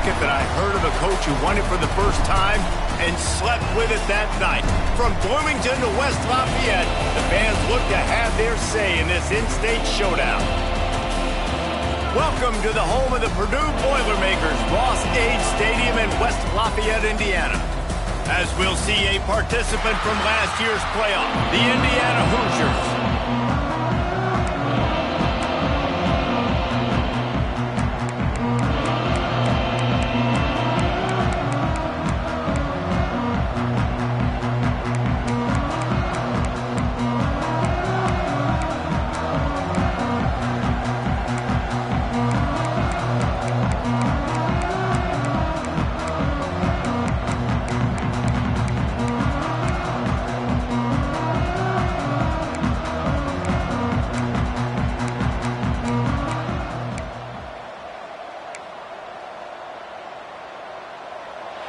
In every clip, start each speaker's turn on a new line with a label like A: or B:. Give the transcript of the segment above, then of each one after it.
A: bucket that I heard of a coach who won it for the first time and slept with it that night. From Bloomington to West Lafayette, the fans look to have their say in this in-state showdown. Welcome to the home of the Purdue Boilermakers, Ross Age Stadium in West Lafayette, Indiana. As we'll see a participant from last year's playoff, the Indiana Hoosiers.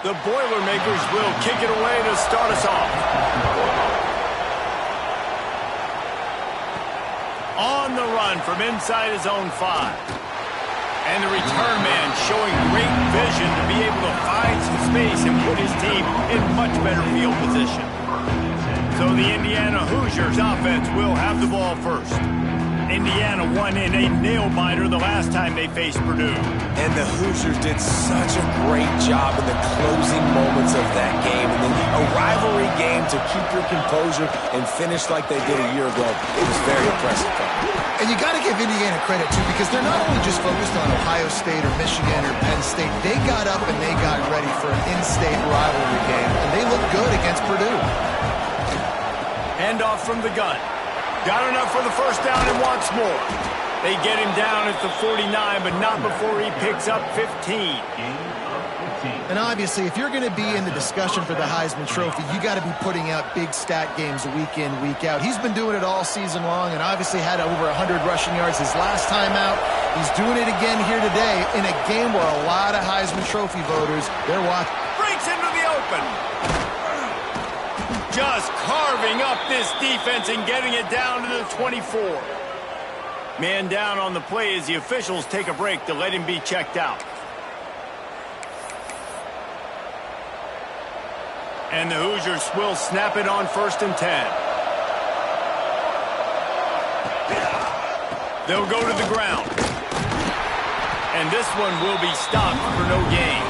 A: The Boilermakers will kick it away to start us off. On the run from inside his own 5. And the return man showing great vision to be able to find some space and put his team in much better field position. So the Indiana Hoosiers offense will have the ball first. Indiana won in a nail-biter the last time they faced Purdue.
B: And the Hoosiers did such a great job in the closing moments of that game. And then a rivalry game to keep your composure and finish like they did a year ago. It was very impressive.
C: And you got to give Indiana credit, too, because they're not only just focused on Ohio State or Michigan or Penn State. They got up and they got ready for an in-state rivalry game. And they looked good against Purdue.
A: Handoff from the gun. Got enough for the first down and wants more. They get him down at the 49, but not before he picks up 15.
C: And obviously, if you're going to be in the discussion for the Heisman Trophy, you got to be putting out big stat games week in, week out. He's been doing it all season long and obviously had over 100 rushing yards his last time out. He's doing it again here today in a game where a lot of Heisman Trophy voters, they're watching.
A: Breaks into the open. Just carving up this defense and getting it down to the 24. Man down on the play as the officials take a break to let him be checked out. And the Hoosiers will snap it on 1st and 10. They'll go to the ground. And this one will be stopped for no gain.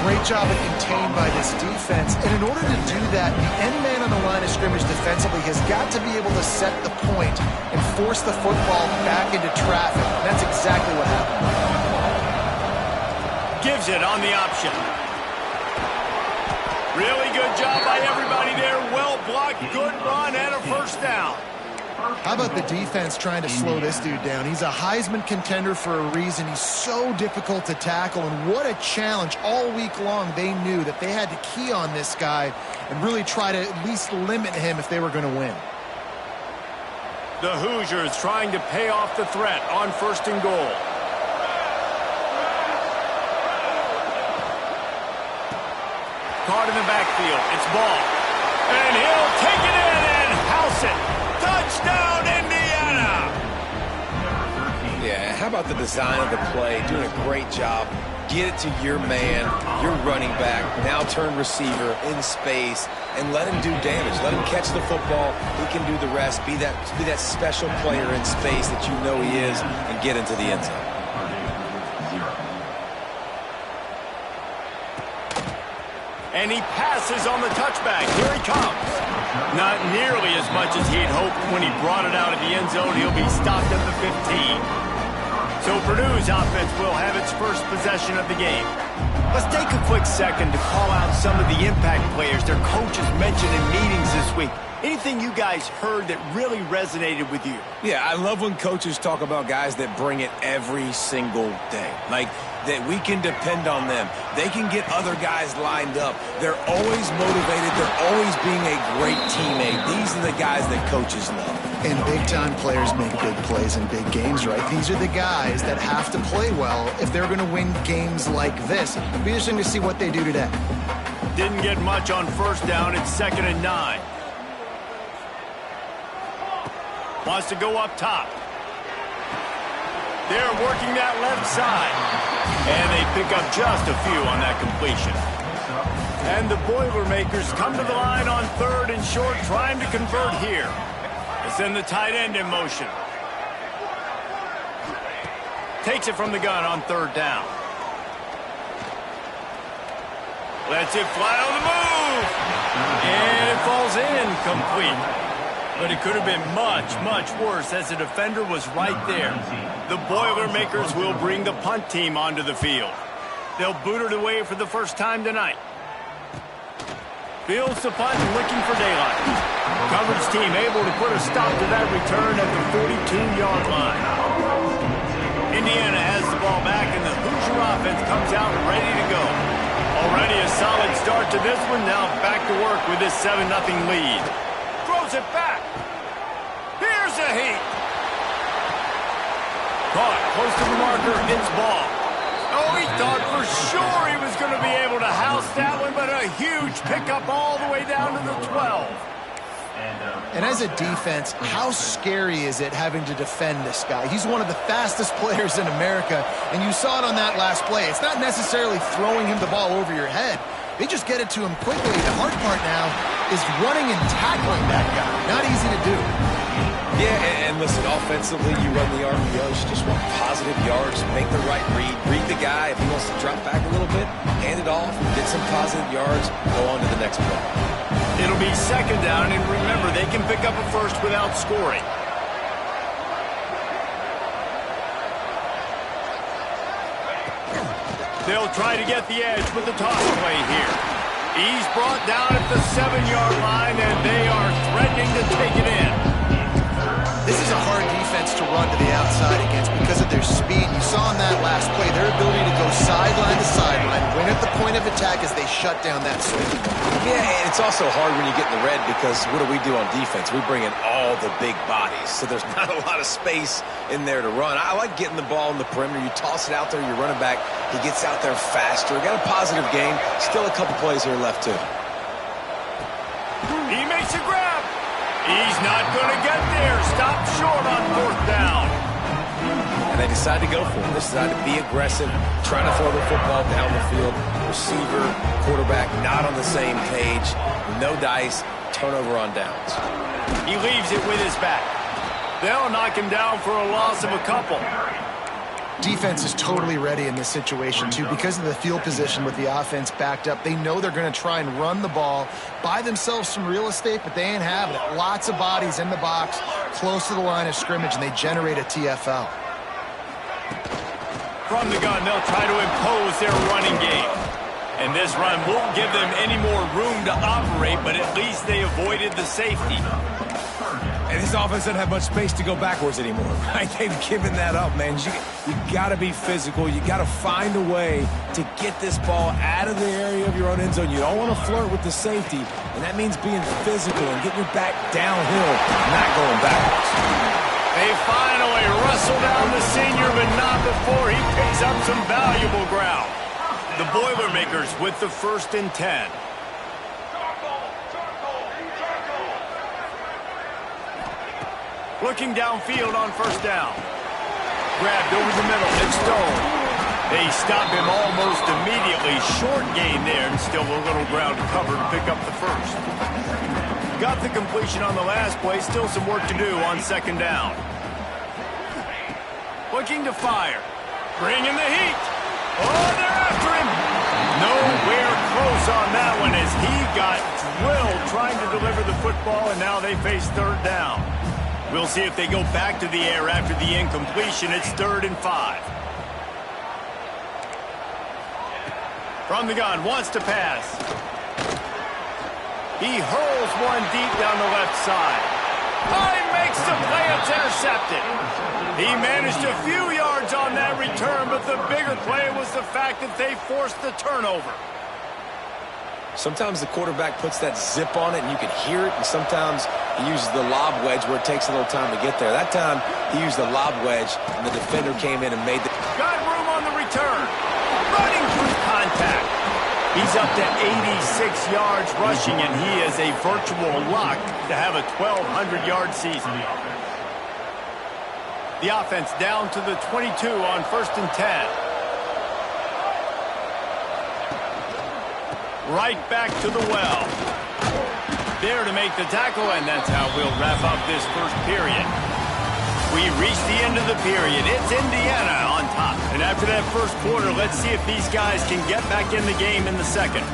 C: Great job of contained by this defense. And in order to do that, the end man on the line of scrimmage defensively has got to be able to set the point and force the football back into traffic. And that's exactly what happened.
A: Gives it on the option. Really good job by everybody there. Well blocked, good run, and a first down.
C: How about the defense trying to slow this dude down? He's a Heisman contender for a reason. He's so difficult to tackle, and what a challenge. All week long, they knew that they had to key on this guy and really try to at least limit him if they were going to win.
A: The Hoosiers trying to pay off the threat on 1st and goal. Caught in the backfield. It's ball. And he'll take it in and house it. Touchdown, Indiana!
B: Yeah, how about the design of the play? Doing a great job. Get it to your man, your running back, now turn receiver in space, and let him do damage. Let him catch the football. He can do the rest. Be that special player in space that you know he is, and get into the end zone.
A: And he passes on the touchback. Here he comes. Not nearly as much as he'd hoped when he brought it out of the end zone. He'll be stopped at the 15. So Purdue's offense will have its first possession of the game. Let's take a quick second to call out some of the impact players their coaches mentioned in meetings this week. Anything you guys heard that really resonated with you?
B: Yeah, I love when coaches talk about guys that bring it every single day. Like, that we can depend on them. They can get other guys lined up. They're always motivated. They're always being a great teammate. These are the guys that coaches love.
C: And big-time players make big plays in big games, right? These are the guys that have to play well if they're going to win games like this. It'll be interesting to see what they do today.
A: Didn't get much on 1st down. It's 2nd and 9. Wants to go up top. They're working that left side. And they pick up just a few on that completion. And the Boilermakers come to the line on 3rd and short, trying to convert here. They send the tight end in motion. Takes it from the gun on 3rd down. Lets it fly on the move. And it falls incomplete. But it could have been much, much worse as the defender was right there. The Boilermakers will bring the punt team onto the field. They'll boot it away for the first time tonight. Fields the punt, looking for daylight. Coverage team able to put a stop to that return at the 42-yard line. Indiana has the ball back, and the Hoosier offense comes out ready to go. Already a solid start to this one. Now back to work with this 7-0 lead. Throws it back. Here's a heat. Caught close to the marker. It's ball. Oh, he thought for sure he was going to be able to house that one, but a huge pickup all the way down to the 12.
C: And as a defense, how scary is it having to defend this guy? He's one of the fastest players in America, and you saw it on that last play. It's not necessarily throwing him the ball over your head. They just get it to him quickly. The hard part now is running and tackling that guy. Not easy to do.
B: Yeah, and listen, offensively, you run the RPOs, you just want positive yards, make the right read the guy. If he wants to drop back a little bit, hand it off, get some positive yards, go on to the next play.
A: It'll be 2nd down, and remember, they can pick up a first without scoring. They'll try to get the edge with the toss play here. He's brought down at the 7-yard line, and they are threatening to take it in.
C: This is a hard defense to run to the outside against because of their speed. You saw in that last play their ability to go sideline to sideline, win at the point of attack as they shut down that swing.
B: Yeah, and it's also hard when you get in the red because what do? On defense? We bring in all the big bodies, so there's not a lot of space in there to run. I like getting the ball in the perimeter. You toss it out there, your running back, he gets out there faster. Got a positive game. Still a couple plays here left, too.
A: He makes a grab. He's not going to get there. Stop short on 4th down.
B: And they decide to go for it. They decide to be aggressive, trying to throw the football down the field. Receiver, quarterback, not on the same page. No dice. Turnover on downs.
A: He leaves it with his back. They'll knock him down for a loss of a couple.
C: Defense is totally ready in this situation, too. Because of the field position with the offense backed up, they know they're going to try and run the ball, buy themselves some real estate, but they ain't having it. Lots of bodies in the box, close to the line of scrimmage, and they generate a TFL.
A: From the gun, they'll try to impose their running game. And this run won't give them any more room to operate, but at least they avoided the safety.
B: And this offense doesn't have much space to go backwards anymore, right? They've given that up, man. You got to be physical. You got to find a way to get this ball out of the area of your own end zone. You don't want to flirt with the safety, and that means being physical and getting your back downhill, not going backwards.
A: They finally wrestle down the senior, but not before he picks up some valuable ground. The Boilermakers with the 1st and 10. Looking downfield on 1st down. Grabbed over the middle. It's Stone. They stop him almost immediately. Short gain there, and still a little ground to cover to pick up the 1st. Got the completion on the last play. Still some work to do on 2nd down. Looking to fire. Bringing the heat. Oh, they're after him. Nowhere close on that one as he got drilled trying to deliver the football, and now they face 3rd down. We'll see if they go back to the air after the incompletion. It's 3rd and 5. From the gun, wants to pass. He hurls one deep down the left side. Oh, he makes the play. It's intercepted. He managed a few yards on that return, but the bigger play was the fact that they forced the turnover.
B: Sometimes the quarterback puts that zip on it and you can hear it, and sometimes he uses the lob wedge where it takes a little time to get there. That time he used the lob wedge and the defender came in and made the...
A: Got room on the return. Running through contact. He's up to 86 yards rushing, and he is a virtual lock to have a 1,200-yard season. The offense down to the 22 on 1st and 10. right back to the well. There to make the tackle, and that's how we'll wrap up this first period. We reached the end of the period. It's Indiana on top. And after that first quarter, let's see if these guys can get back in the game in the second.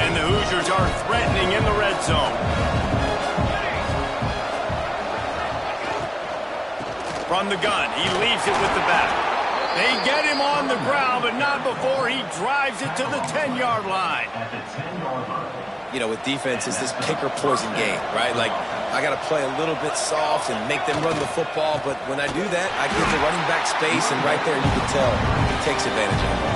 A: And the Hoosiers are threatening in the red zone. From the gun, he leaves it with the back. They get him on the ground, but not before he drives it to the 10-yard line.
B: You know, with defense, it's this pick or poison game, right? Like, I got to play a little bit soft and make them run the football, but when I do that, I give the running back space, and right there you can tell he takes advantage of it.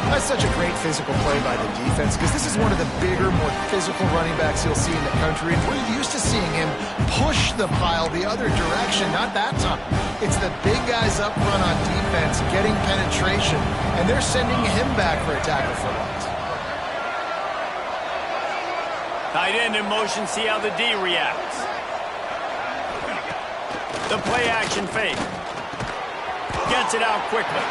C: That's such a great physical play by the defense because this is one of the bigger, more physical running backs you'll see in the country. And we're used to seeing him push the pile the other direction, not that time. It's the big guys up front on defense getting penetration, and they're sending him back for a tackle for loss.
A: Tight end in motion, see how the D reacts. The play action fake. Gets it out quickly.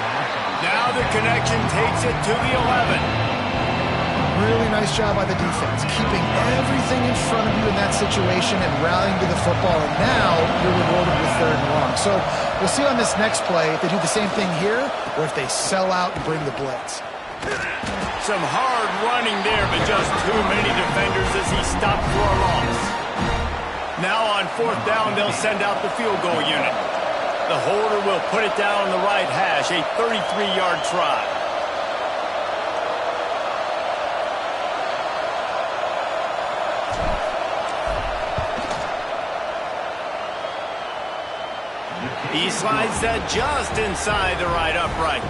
A: Now the connection takes it to the 11.
C: Really nice job by the defense, keeping everything in front of you in that situation and rallying to the football. And now you're rewarded with 3rd and long. So we'll see on this next play if they do the same thing here or if they sell out and bring the blitz.
A: Some hard running there, but just too many defenders as he stopped for a loss. Now on 4th down, they'll send out the field goal unit. The holder will put it down on the right hash, a 33-yard try. He slides that just inside the right upright,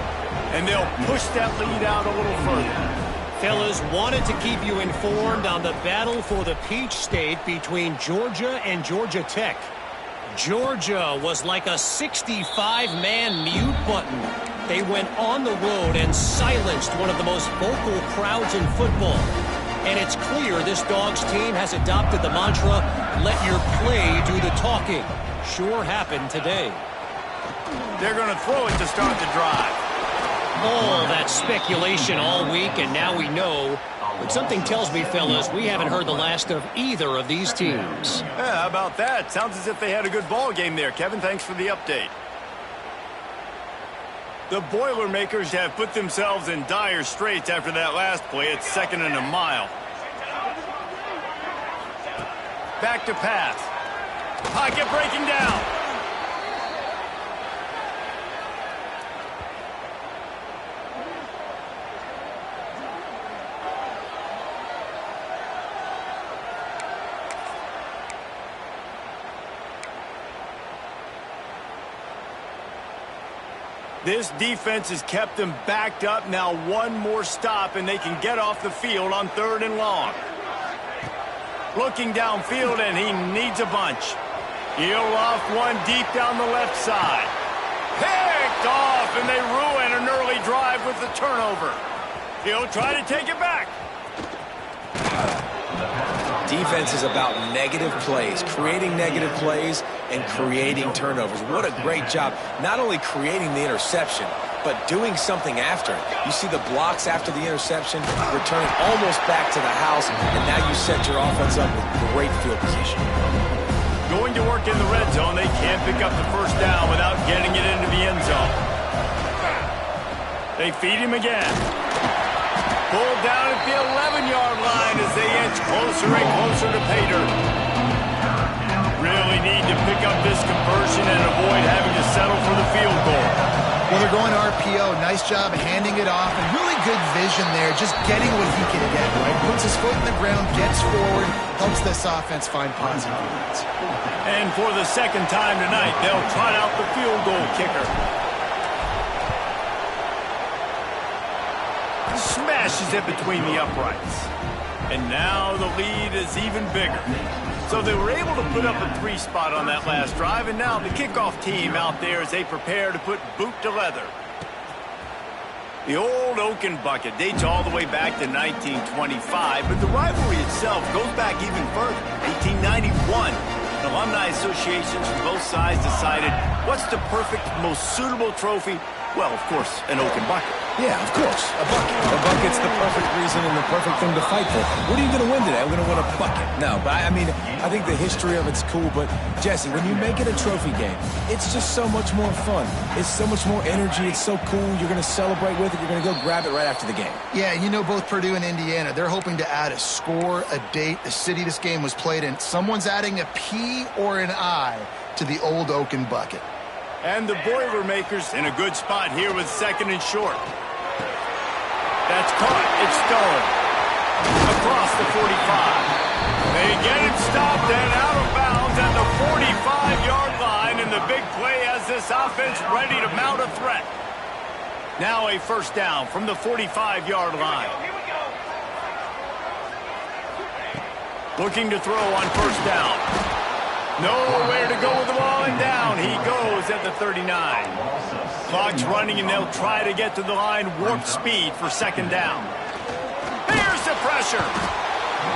A: and they'll push that lead out a little further.
D: Fellas, wanted to keep you informed on the battle for the Peach State between Georgia and Georgia Tech. Georgia was like a 65-man mute button. They went on the road and silenced one of the most vocal crowds in football. And it's clear this Dogs team has adopted the mantra, let your play do the talking. Sure happened today.
A: They're going to throw it to start the drive.
D: All that speculation all week, and now we know. But something tells me, fellas, we haven't heard the last of either of these teams.
A: Yeah, how about that? Sounds as if they had a good ball game there. Kevin, thanks for the update. The Boilermakers have put themselves in dire straits after that last play. It's 2nd and a mile. Back to pass. Pocket breaking down. This defense has kept them backed up. Now one more stop, and they can get off the field on 3rd and long. Looking downfield, and he needs a bunch. He'll off one deep down the left side. Picked off, and they ruin an early drive with the turnover. He'll try to take it back.
B: Defense is about negative plays, creating negative plays and creating turnovers. What a great job, not only creating the interception, but doing something after it. You see the blocks after the interception, returning almost back to the house, and now you set your offense up with great field position.
A: Going to work in the red zone, they can't pick up the 1st down without getting it into the end zone. They feed him again. Pulled down at the 11-yard line as they inch closer and closer to pay dirt. Really need to pick up this conversion and avoid having to settle for the field goal.
C: Well, they're going RPO. Nice job handing it off, and really good vision there, just getting what he can get, right? Puts his foot in the ground, gets forward, helps this offense find positive units.
A: And for the 2nd time tonight, they'll trot out the field goal kicker. Smashes it between the uprights. And now the lead is even bigger. So they were able to put up a 3 spot on that last drive, and now the kickoff team out there as they prepare to put boot to leather. The old Oaken bucket dates all the way back to 1925, but the rivalry itself goes back even further. 1891, alumni associations from both sides decided what's the perfect, most suitable trophy? Well, of course, an Oaken bucket.
B: Yeah, of course, a bucket. A bucket's the perfect reason and the perfect thing to fight for. What are you going to win today? I'm going to win a bucket. No, but I mean, I think the history of it's cool, but Jesse, when you make it a trophy game, it's just so much more fun. It's so much more energy. It's so cool. You're going to celebrate with it. You're going to go grab it right after the game.
C: Yeah, you know, both Purdue and Indiana, they're hoping to add a score, a date, the city this game was played in. Someone's adding a P or an I to the old Oaken bucket.
A: And the Boilermakers in a good spot here with second and short. That's caught. It's stolen. Across the 45. They get it stopped and out of bounds at the 45-yard line, and the big play has this offense ready to mount a threat. Now a first down from the 45-yard line. Looking to throw on first down. Nowhere to go with the ball, and down he goes at the 39. Clock's running, and they'll try to get to the line warp speed for second down. Here's the pressure.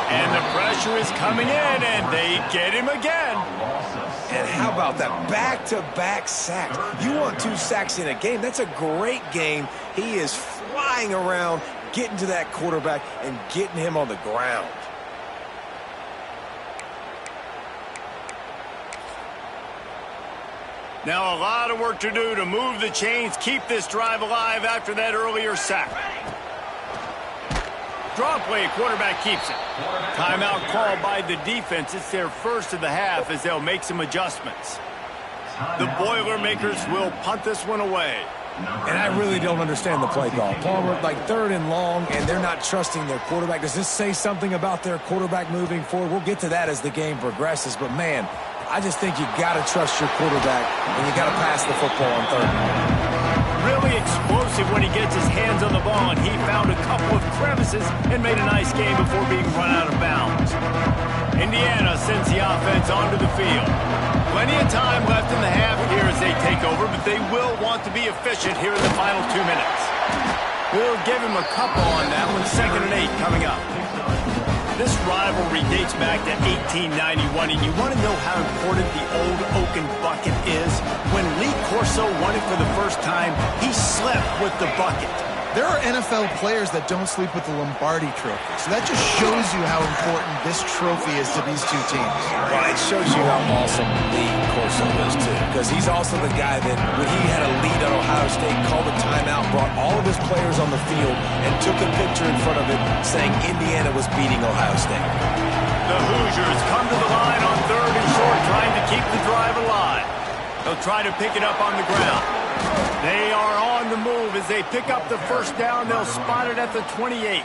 A: And the pressure is coming in, and they get him again.
B: And how about that back-to-back sacks? You want 2 sacks in a game? That's a great game. He is flying around, getting to that quarterback and getting him on the ground.
A: Now a lot of work to do to move the chains, keep this drive alive after that earlier sack. Draw play, quarterback keeps it. Timeout called by the defense. It's their first of the half as they'll make some adjustments. The Boilermakers will punt this one away.
B: And I really don't understand the play call. Palmer, like 3rd and long, and they're not trusting their quarterback. Does this say something about their quarterback moving forward? We'll get to that as the game progresses, but man, I just think you got to trust your quarterback, and you got to pass the football on 3rd.
A: Really explosive when he gets his hands on the ball, and he found a couple of crevices and made a nice game before being run out of bounds. Indiana sends the offense onto the field. Plenty of time left in the half here as they take over, but they will want to be efficient here in the final 2 minutes. We'll give him a couple on that one. 2nd and 8 coming up. This rivalry dates back to 1891, and you want to know how important the old Oaken bucket is? When Lee Corso won it for the first time, he slept with the bucket.
C: There are NFL players that don't sleep with the Lombardi trophy, so that just shows you how important this trophy is to these two teams.
B: Well, it shows you how awesome Lee Corso is, too, because he's also the guy that, when he had a lead on Ohio State, called a timeout, brought all of his players on the field, and took a picture in front of it saying Indiana was beating Ohio State.
A: The Hoosiers come to the line on 3rd and short, trying to keep the drive alive. They'll try to pick it up on the ground. They are on the move as they pick up the first down. They'll spot it at the 28.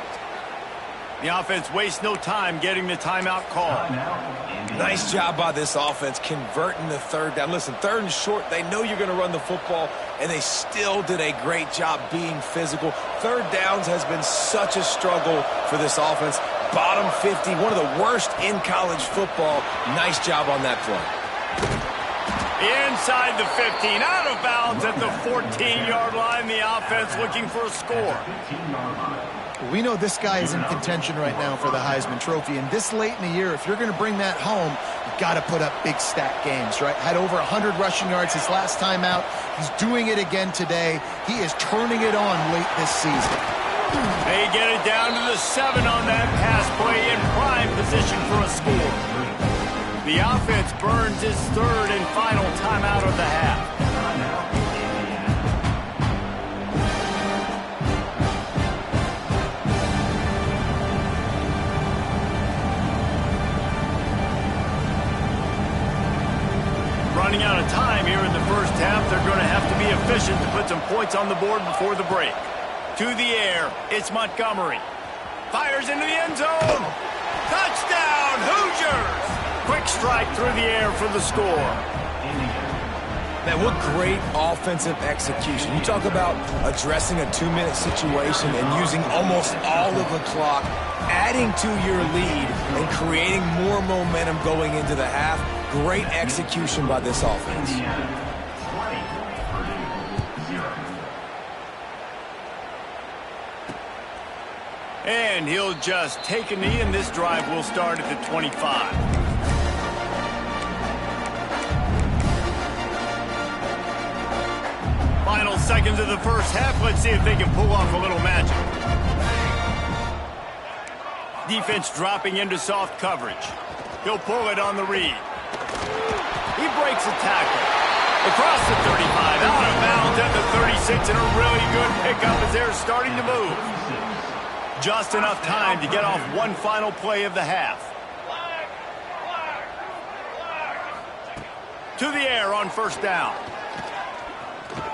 A: The offense wastes no time getting the timeout call.
B: Nice job by this offense converting the 3rd down. Listen, 3rd and short, they know you're going to run the football, and they still did a great job being physical. 3rd downs has been such a struggle for this offense. Bottom 50, one of the worst in college football. Nice job on that play.
A: Inside the 15, out of bounds at the 14-yard line. The offense looking for a score.
C: We know this guy is in contention right now for the Heisman Trophy, and this late in the year, if you're going to bring that home, you've got to put up big stat games, right? Had over 100 rushing yards his last time out. He's doing it again today. He is turning it on late this season.
A: They get it down to the 7 on that pass play, in prime position for a score. The offense burns his 3rd and final timeout of the half. Running out of time here in the first half. They're going to have to be efficient to put some points on the board before the break. To the air, it's Montgomery. Fires into the end zone. Touchdown, Hoosiers! Quick strike through the air for the score.
B: Man, what great offensive execution. You talk about addressing a 2-minute situation and using almost all of the clock, adding to your lead and creating more momentum going into the half. Great execution by this offense.
A: And he'll just take a knee, and this drive will start at the 25. Final seconds of the first half. Let's see if they can pull off a little magic. Defense dropping into soft coverage. He'll pull it on the read. He breaks a tackle. Across the 35, out of bounds at the 36, and a really good pickup as they're starting to move. Just enough time to get off one final play of the half. To the air on first down.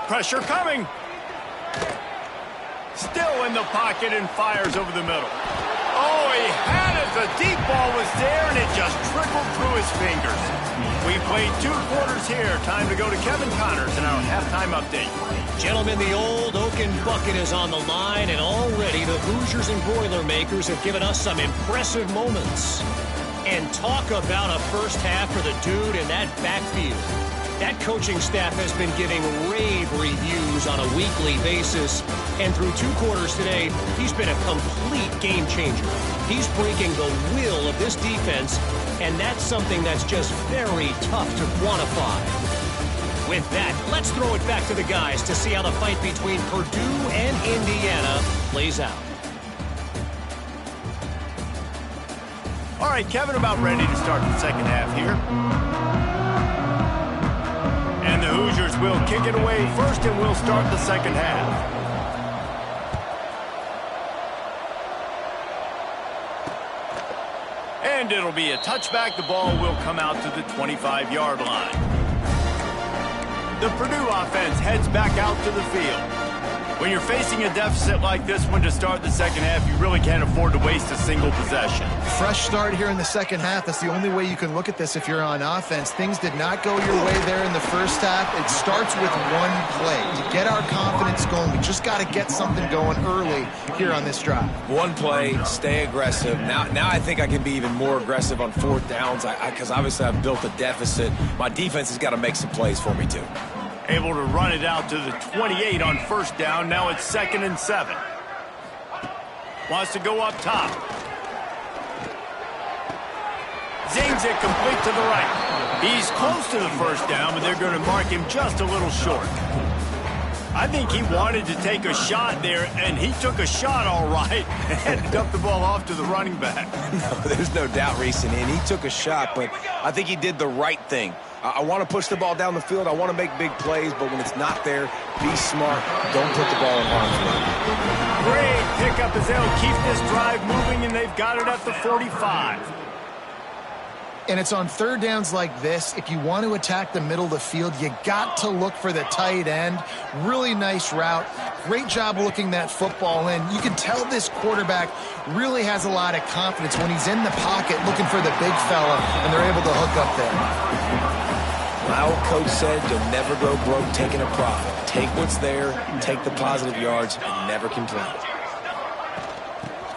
A: Pressure coming. Still in the pocket and fires over the middle. Oh, he had it. The deep ball was there, and it just trickled through his fingers. We played 2 quarters here. Time to go to Kevin Connors in our halftime update.
D: Gentlemen, the old Oaken bucket is on the line, and already the Hoosiers and Boilermakers have given us some impressive moments. And talk about a first half for the dude in that backfield. That coaching staff has been giving rave reviews on a weekly basis. And through 2 quarters today, he's been a complete game changer. He's breaking the will of this defense, and that's something that's just very tough to quantify. With that, let's throw it back to the guys to see how the fight between Purdue and Indiana plays out.
A: All right, Kevin, about ready to start the second half here. And the Hoosiers will kick it away first, and we'll start the second half. And it'll be a touchback. The ball will come out to the 25-yard line. The Purdue offense heads back out to the field. When you're facing a deficit like this one to start the second half, you really can't afford to waste a single possession.
C: Fresh start here in the second half. That's the only way you can look at this if you're on offense. Things did not go your way there in the first half. It starts with one play. To get our confidence going, we just got to get something going early here on this drive.
B: One play, stay aggressive. Now I think I can be even more aggressive on 4th downs because obviously I've built a deficit. My defense has got to make some plays for me too.
A: Able to run it out to the 28 on first down. Now it's 2nd and 7. Wants to go up top. Zings it complete to the right. He's close to the first down, but they're going to mark him just a little short. I think he wanted to take a shot there, and he took a shot all right and dumped the ball off to the running back.
B: No, there's no doubt, Reese, and he took a shot, but I think he did the right thing. I want to push the ball down the field. I want to make big plays, but when it's not there, be smart. Don't put the ball in harm's way.
A: Great pickup as they'll keep this drive moving, and they've got it at the 45.
C: And it's on 3rd downs like this. If you want to attack the middle of the field, you got to look for the tight end. Really nice route. Great job looking that football in. You can tell this quarterback really has a lot of confidence when he's in the pocket looking for the big fella, and they're able to hook up there.
B: My old coach said you'll never go broke taking a profit. Take what's there, take the positive yards, and never complain.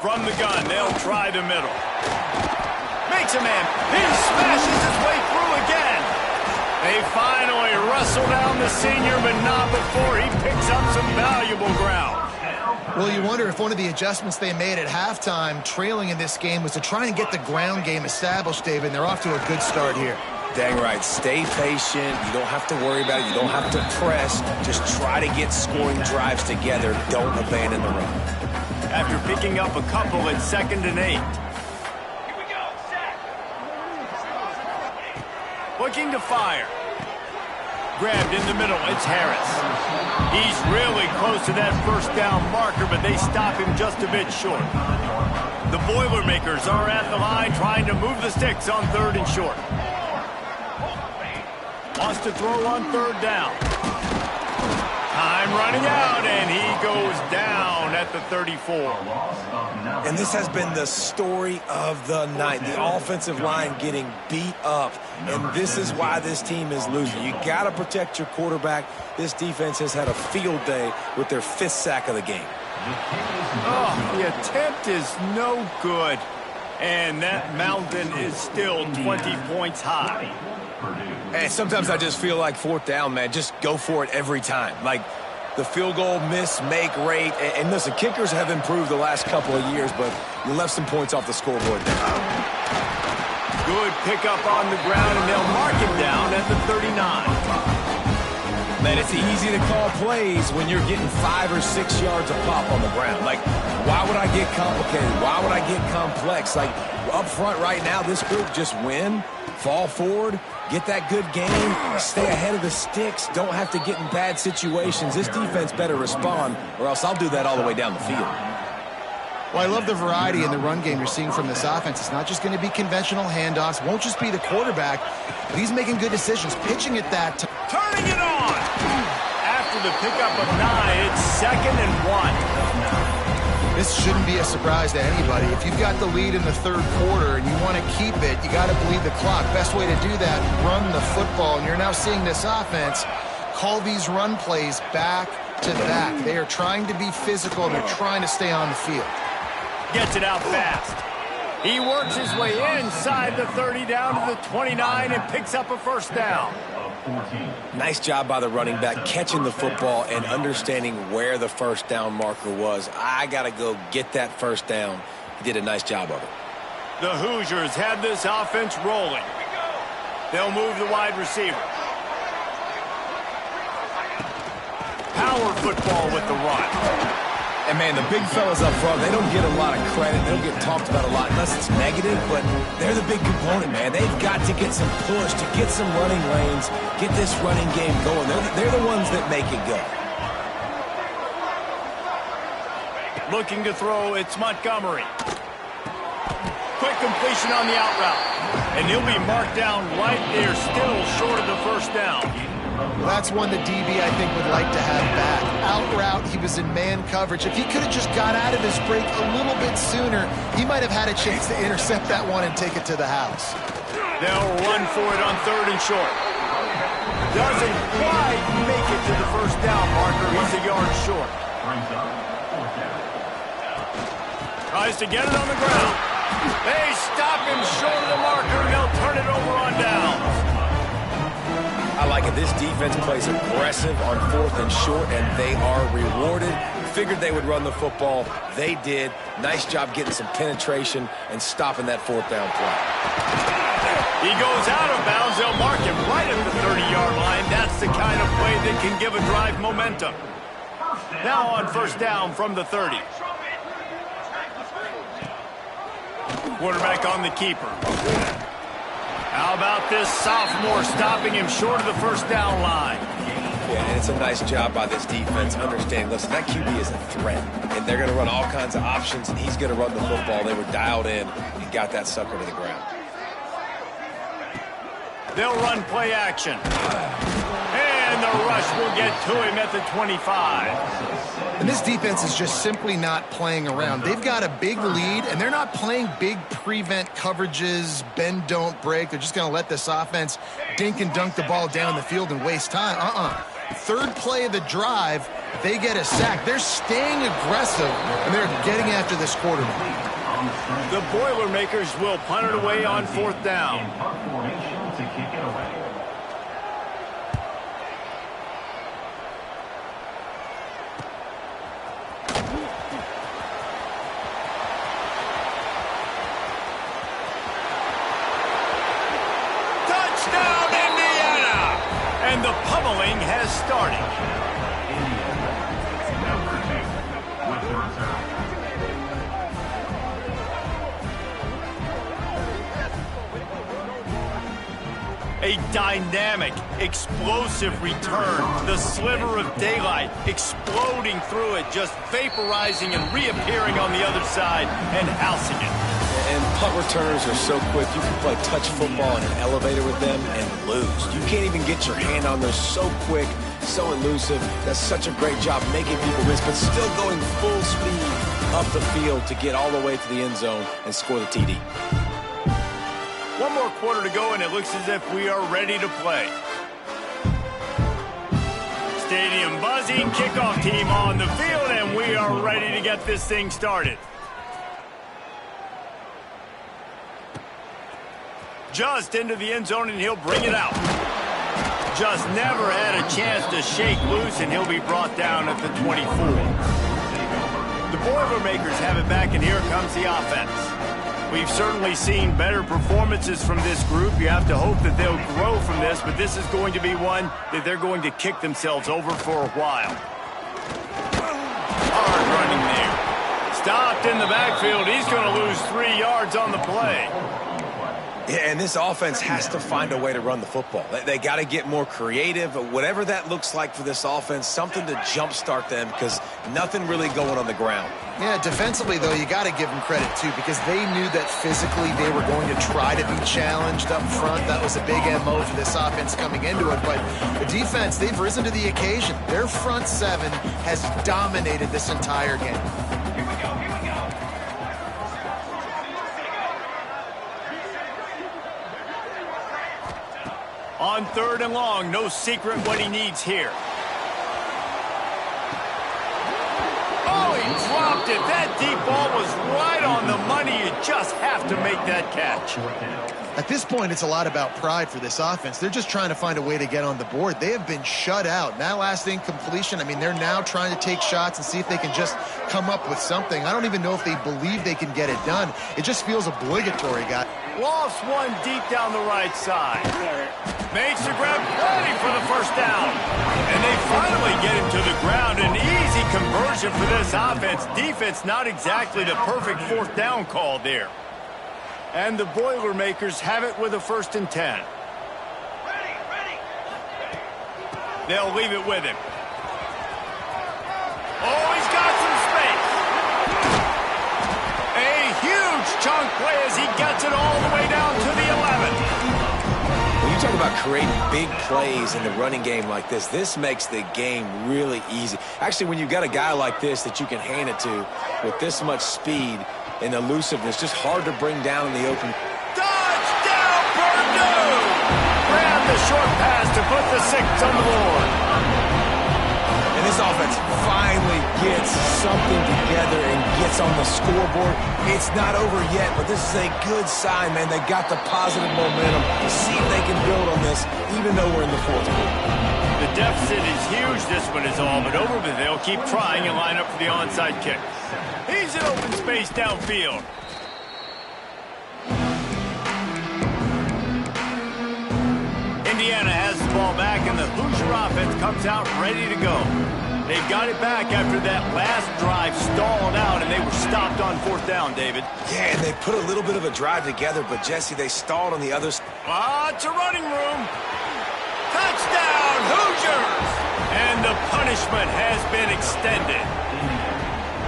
A: From the gun, they'll try the middle. Makes a man. He smashes his way through again. They finally wrestle down the senior, but not before he picks up some valuable ground.
C: Well, you wonder if one of the adjustments they made at halftime, trailing in this game, was to try and get the ground game established, David, and they're off to a good start here.
B: Dang right. Stay patient. You don't have to worry about it. You don't have to press. Just try to get scoring drives together. Don't abandon the run.
A: After picking up a couple, it's 2nd and 8. Looking to fire. Grabbed in the middle. It's Harris. He's really close to that first down marker, but they stop him just a bit short. The Boilermakers are at the line trying to move the sticks on 3rd and short. Wants to throw on 3rd down. Time running out, and he goes down at the 34.
B: And this has been the story of the night. The offensive line getting beat up, and this is why this team is losing. You got to protect your quarterback. This defense has had a field day with their 5th sack of the game.
A: Oh, the attempt is no good, and that mountain is still 20 points high.
B: And sometimes I just feel like 4th down, man, just go for it every time. Like, the field goal miss-make rate. And listen, kickers have improved the last couple of years, but you left some points off the scoreboard there.
A: Good pickup on the ground, and they'll mark him down at the 39.
B: Man, it's easy to call plays when you're getting 5 or 6 yards of pop on the ground. Like, why would I get complicated? Why would I get complex? Like, up front right now, this group just win, fall forward, get that good game, stay ahead of the sticks, don't have to get in bad situations. This defense better respond, or else I'll do that all the way down the field.
C: Well, I love the variety in the run game you're seeing from this offense. It's not just going to be conventional handoffs. Won't just be the quarterback, but he's making good decisions, pitching at that time.
A: Turning it on! After the pickup of 9, it's 2nd and 1.
C: This shouldn't be a surprise to anybody. If you've got the lead in the third quarter and you want to keep it, you got to bleed the clock. Best way to do that, run the football. And you're now seeing this offense call these run plays back to back. They are trying to be physical, and they're trying to stay on the field.
A: Gets it out fast. He works his way inside the 30 down to the 29 and picks up a first down.
B: Nice job by the running back catching the football and understanding where the first down marker was. I got to go get that first down. He did a nice job of it.
A: The Hoosiers have this offense rolling. They'll move the wide receiver. Power football with the run.
B: And, man, the big fellas up front, they don't get a lot of credit. They don't get talked about a lot unless it's negative, but they're the big component, man. They've got to get some push, to get some running lanes, get this running game going. They're the ones that make it go.
A: Looking to throw, it's Montgomery. Quick completion on the out route. And he'll be marked down right there, still short of the first down.
C: Well, that's one the DB, I think, would like to have back. Out route, he was in man coverage. If he could have just got out of his break a little bit sooner, he might have had a chance to intercept that one and take it to the house.
A: They'll run for it on 3rd and short. Doesn't quite make it to the first down marker. He's a yard short. Tries to get it on the ground. They stop him short of the marker, and they'll turn it over on downs.
B: I like it. This defense plays aggressive on 4th and short, and they are rewarded. Figured they would run the football. They did. Nice job getting some penetration and stopping that 4th down play.
A: He goes out of bounds. They'll mark him right at the 30-yard line. That's the kind of play that can give a drive momentum. Now on first down from the 30. Quarterback on the keeper. How about this sophomore stopping him short of the first down line?
B: Yeah, and it's a nice job by this defense understanding, listen, that QB is a threat, and they're going to run all kinds of options, and he's going to run the football. They were dialed in and got that sucker to the ground.
A: They'll run play action. And the rush will get to him at the 25.
C: And this defense is just simply not playing around. They've got a big lead, and they're not playing big prevent coverages, bend, don't break. They're just going to let this offense dink and dunk the ball down the field and waste time. Third play of the drive, they get a sack. They're staying aggressive, and they're getting after this quarterback.
A: The Boilermakers will punt it away on 4th down. Touchdown, Indiana! And the pummeling has started. A dynamic, explosive return. The sliver of daylight exploding through it, just vaporizing and reappearing on the other side and housing it.
B: And punt returners are so quick. You can play touch football in an elevator with them and lose. You can't even get your hand on those. So quick, so elusive. That's such a great job making people miss, but still going full speed up the field to get all the way to the end zone and score the TD.
A: One more quarter to go, and it looks as if we are ready to play. Stadium buzzing, kickoff team on the field, and we are ready to get this thing started. Just into the end zone, and he'll bring it out. Just never had a chance to shake loose, and he'll be brought down at the 24. The Boilermakers have it back, and here comes the offense. We've certainly seen better performances from this group. You have to hope that they'll grow from this, but this is going to be one that they're going to kick themselves over for a while. Hard running there. Stopped in the backfield. He's going to lose 3 yards on the play.
B: Yeah, and this offense has to find a way to run the football. They got to get more creative, whatever that looks like for this offense, something to jumpstart them because nothing really going on the ground.
C: Yeah, defensively, though, you got to give them credit, too, because they knew that physically they were going to try to be challenged up front. That was a big MO for this offense coming into it. But the defense, they've risen to the occasion. Their front seven has dominated this entire game.
A: On 3rd and long, no secret what he needs here. Oh, he dropped it. That deep ball was right on the money. You just have to make that catch.
C: At this point, it's a lot about pride for this offense. They're just trying to find a way to get on the board. They have been shut out. And that last incompletion, I mean, they're now trying to take shots and see if they can just come up with something. I don't even know if they believe they can get it done. It just feels obligatory, guy.
A: Lofts one deep down the right side. Makes the grab, plenty for the first down. And they finally get him to the ground. An easy conversion for this offense. Defense, not exactly the perfect 4th down call there. And the Boilermakers have it with a 1st and 10. They'll leave it with him. Oh, he's got some space. A huge chunk play as he gets it all the way down to the 11.
B: When you talk about creating big plays in the running game like this makes the game really easy. Actually, when you've got a guy like this that you can hand it to with this much speed and elusiveness, just hard to bring down in the open.
A: Touchdown, Purdue! Grab the short pass to put the 6 on the board.
B: And this offense finally gets something together and gets on the scoreboard. It's not over yet, but this is a good sign, man. They got the positive momentum to see if they can build on this, even though we're in the 4th quarter.
A: The deficit is huge. This one is all but over, but they'll keep trying and line up for the onside kick. He's in open space downfield. Indiana has the ball back, and the Hoosier offense comes out ready to go. They've got it back after that last drive stalled out, and they were stopped on 4th down, David.
B: Yeah, and they put a little bit of a drive together, but, Jesse, they stalled on the other side.
A: It's a running room. Touchdown, Hoosiers! And the punishment has been extended.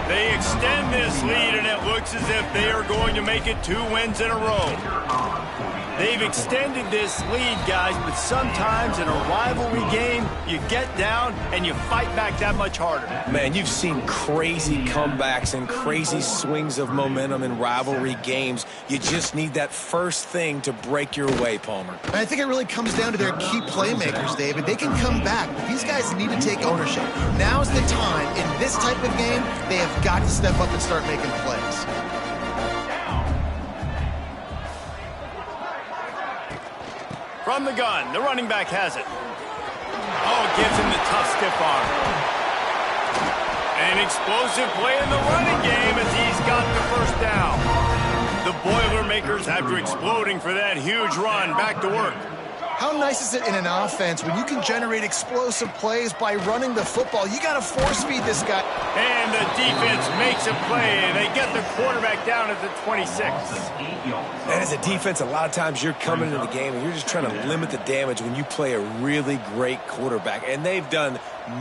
A: They extend this lead, and it looks as if they are going to make it 2 wins in a row. They've extended this lead, guys, but sometimes in a rivalry game, you get down and you fight back that much harder.
B: Man, you've seen crazy comebacks and crazy swings of momentum in rivalry games. You just need that first thing to break your way, Palmer.
C: And I think it really comes down to their key playmakers, David. They can come back, but these guys need to take ownership. Now's the time. In this type of game, they have got to step up and start making plays.
A: From the gun, the running back has it. Oh, gives him the tough stiff arm. An explosive play in the running game as he's got the 1st down. The Boilermakers, after exploding for that huge run, back to work.
C: How nice is it in an offense when you can generate explosive plays by running the football? You got to force feed this guy.
A: And the defense makes a play, and they get the quarterback down at the 26.
B: And as a defense, a lot of times you're coming into the game and you're just trying to limit the damage when you play a really great quarterback. And they've done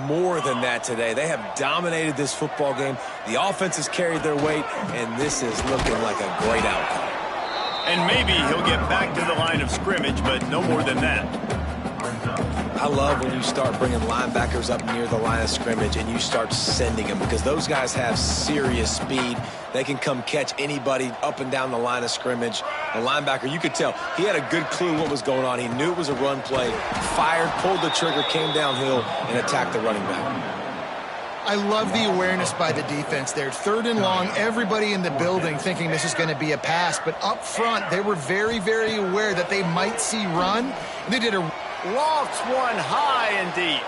B: more than that today. They have dominated this football game. The offense has carried their weight, and this is looking like a great outcome.
A: And maybe he'll get back to the line of scrimmage, but no more than that.
B: I love when you start bringing linebackers up near the line of scrimmage and you start sending them because those guys have serious speed. They can come catch anybody up and down the line of scrimmage. The linebacker, you could tell, he had a good clue what was going on. He knew it was a run play, fired, pulled the trigger, came downhill, and attacked the running back.
C: I love the awareness by the defense there. 3rd and long, everybody in the building thinking this is going to be a pass. But up front, they were very, very aware that they might see run. And they did a
A: Lofts one high and deep.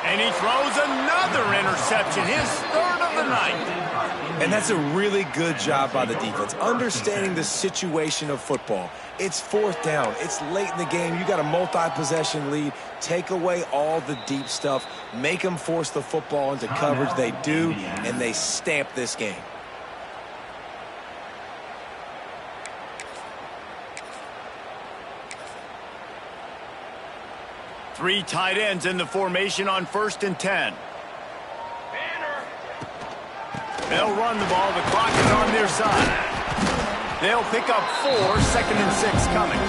A: And he throws another interception, his third of the night.
B: And that's a really good job by the defense, understanding the situation of football. It's fourth down. It's late in the game. You got a multi-possession lead. Take away all the deep stuff. Make them force the football into coverage. They do, and they stamp this game.
A: Three tight ends in the formation on 1st and 10. They'll run the ball. The clock is on their side. They'll pick up 4, 2nd and 6 coming.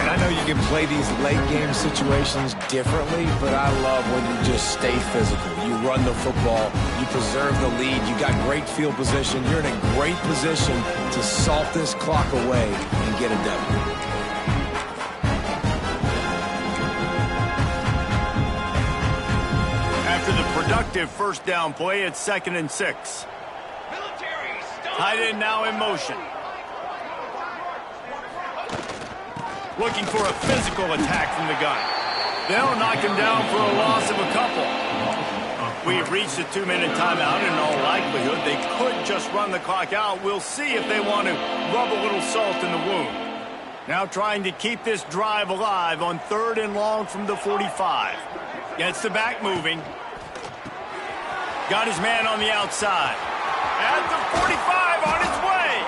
B: And I know you can play these late game situations differently, but I love when you just stay physical. You run the football. You preserve the lead. You got great field position. You're in a great position to salt this clock away and get a W.
A: After the productive first down play, it's 2nd and 6. Tight end now in motion. Looking for a physical attack from the gun. They'll knock him down for a loss of a couple. We've reached a 2-minute timeout. In all likelihood, they could just run the clock out. We'll see if they want to rub a little salt in the wound. Now trying to keep this drive alive on 3rd and long from the 45. Gets the back moving. Got his man on the outside. At the 45, on his way.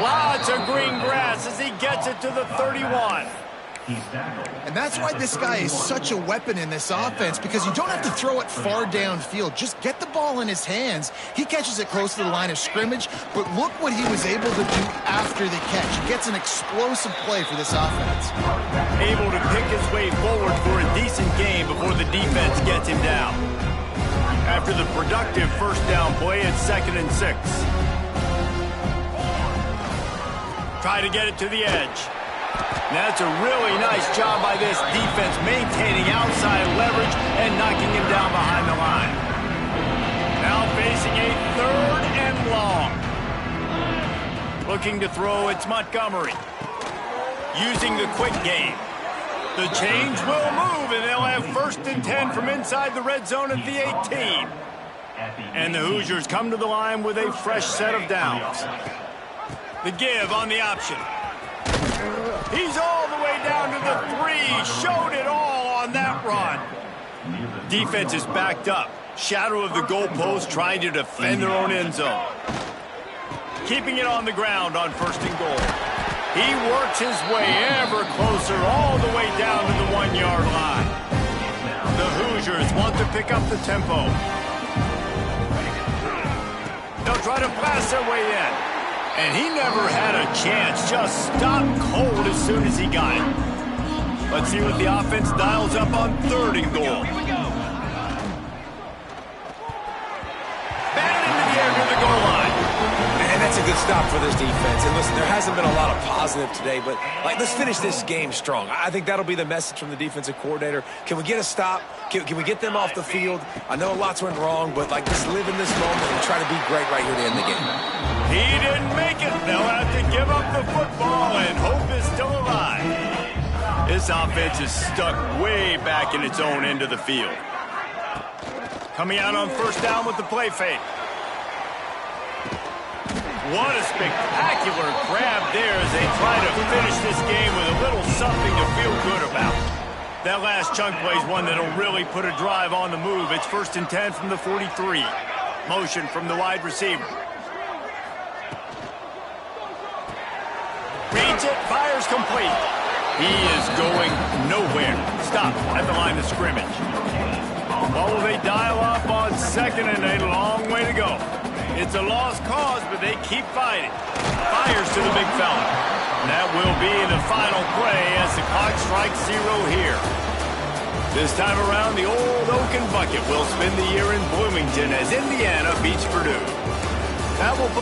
A: Lots of green grass as he gets it to the 31.
C: And that's why this guy is such a weapon in this offense, because you don't have to throw it far downfield. Just get the ball in his hands. He catches it close to the line of scrimmage, but look what he was able to do after the catch. He gets an explosive play for this offense.
A: Able to pick his way forward for a decent game before the defense gets him down. After the productive first down play, it's 2nd and 6. Try to get it to the edge. That's a really nice job by this defense, maintaining outside leverage and knocking him down behind the line. Now facing a 3rd and long. Looking to throw, it's Montgomery. Using the quick game. The change will move, and they'll have 1st and 10 from inside the red zone at the 18. And the Hoosiers come to the line with a fresh set of downs. The give on the option. He's all the way down to the 3. Showed it all on that run. Defense is backed up. Shadow of the goalpost, trying to defend their own end zone. Keeping it on the ground on 1st and goal. He works his way ever closer all the way down to the 1-yard line. The Hoosiers want to pick up the tempo. They'll try to pass their way in. And he never had a chance. Just stopped cold as soon as he got it. Let's see what the offense dials up on 3rd and goal. Batted into the air to the goal line.
B: And that's a good stop for this defense. And listen, there hasn't been a lot of positive today, but let's finish this game strong. I think that'll be the message from the defensive coordinator. Can we get a stop? Can we get them off the field? I know lots went wrong, but just live in this moment and try to be great right here to end the game.
A: He didn't make it. They'll have to give up the football, and hope is still alive. This offense is stuck way back in its own end of the field. Coming out on 1st down with the play fake. What a spectacular grab there as they try to finish this game with a little something to feel good about. That last chunk play is one that'll really put a drive on the move. It's 1st and 10 from the 43. Motion from the wide receiver. Reads it, fires complete. He is going nowhere. Stop at the line of scrimmage. What will they dial up on 2nd and a long way to go? It's a lost cause, but they keep fighting. Fires to the big fella. That will be the final play as the clock strikes 0 here. This time around, the old Oaken Bucket will spend the year in Bloomington as Indiana beats Purdue. That will